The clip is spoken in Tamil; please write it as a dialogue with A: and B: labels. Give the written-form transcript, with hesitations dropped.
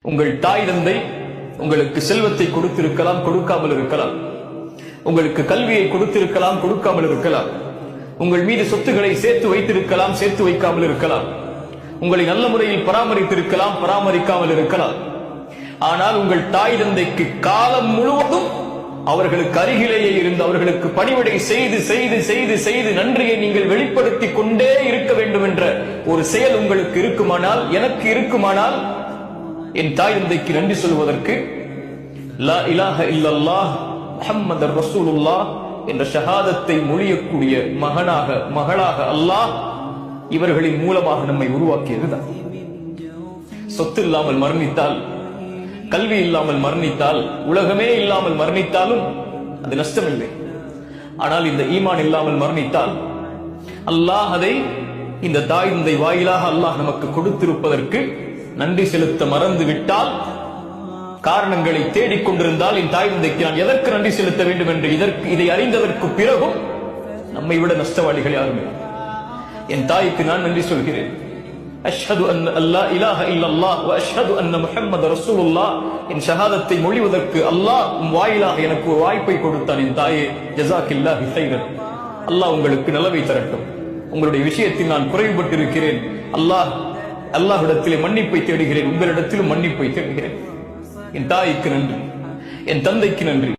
A: உங்கள் தாய் தந்தை உங்களுக்கு செல்வத்தை கொடுத்திருக்கலாம், கொடுக்காமல் இருக்கலாம். உங்களுக்கு கல்வியை கொடுத்திருக்கலாம், கொடுக்காமல் இருக்கலாம். உங்கள் மீது சொத்துக்களை சேர்த்து வைத்திருக்கலாம், சேர்த்து வைக்காமல் இருக்கலாம். உங்களை நல்ல முறையில் பராமரித்திருக்கலாம், பராமரிக்காமல் இருக்கலாம். ஆனால் உங்கள் தாய் தந்தைக்கு காலம் முழுவதும் அவர்களுக்கு அருகிலேயே இருந்து அவர்களுக்கு பணிவிடை செய்து செய்து செய்து செய்து நன்றியை நீங்கள் வெளிப்படுத்திக் கொண்டே இருக்க வேண்டும் என்ற ஒரு செயல் உங்களுக்கு இருக்குமானால், எனக்கு இருக்குமானால், என் தாய் தந்தைக்கு நன்றி சொல்வதற்கு லா இலாஹ இல்லல்லாஹ் முஹம்மது ரசூலுல்லாஹ் என்ற ஷஹாதத்தை மொழியக்கூடிய மகளாக அல்லாஹ் இவர்களின் மூலமாக நம்மை உருவாக்கியதுதான். சொத்து இல்லாமல் மரணித்தால், கல்வி இல்லாமல் மரணித்தால், உலகமே இல்லாமல் மரணித்தாலும் அது நஷ்டமில்லை. ஆனால் இந்த ஈமான் இல்லாமல் மரணித்தால் அல்லாஹ் அதை இந்த தாய் தந்தை வாயிலாக அல்லாஹ் நமக்கு கொடுத்திருப்பதற்கு நன்றி செலுத்த மறந்து விட்டால், காரணங்களை தேடிக்கொண்டிருந்தால், என் தாய் தந்தைக்கு நான் எதற்கு நன்றி செலுத்த வேண்டும் என்று இதை அறிந்ததற்கு பிறகும் நம்மை விட நஷ்டவாளிகள் யாருமே. என் தாய்க்கு நான் நன்றி சொல்கிறேன். அஷ்ஹது அன்ன அல்லா இலாஹ இல்லல்லாஹ் வ அஷ்ஹது அன்ன முஹம்மது ரசூலுல்லாஹ் என் ஷஹாதத்தை மொழிவதற்கு அல்லாஹ் வாயிலாக எனக்கு ஒரு வாய்ப்பை கொடுத்தான். என் தாயே, ஜஸாக்கில்லாஹி கைரன். அல்லாஹ் உங்களுக்கு நலவை தரட்டும். உங்களுடைய விஷயத்தில் நான் குறைபட்டிருக்கிறேன். அல்லாஹ்விடத்திலே மன்னிப்பை தேடுகிறேன், உங்களிடத்திலும் மன்னிப்பை தேடுகிறேன். என் தாய்க்கு நன்றி, என் தந்தைக்கு நன்றி.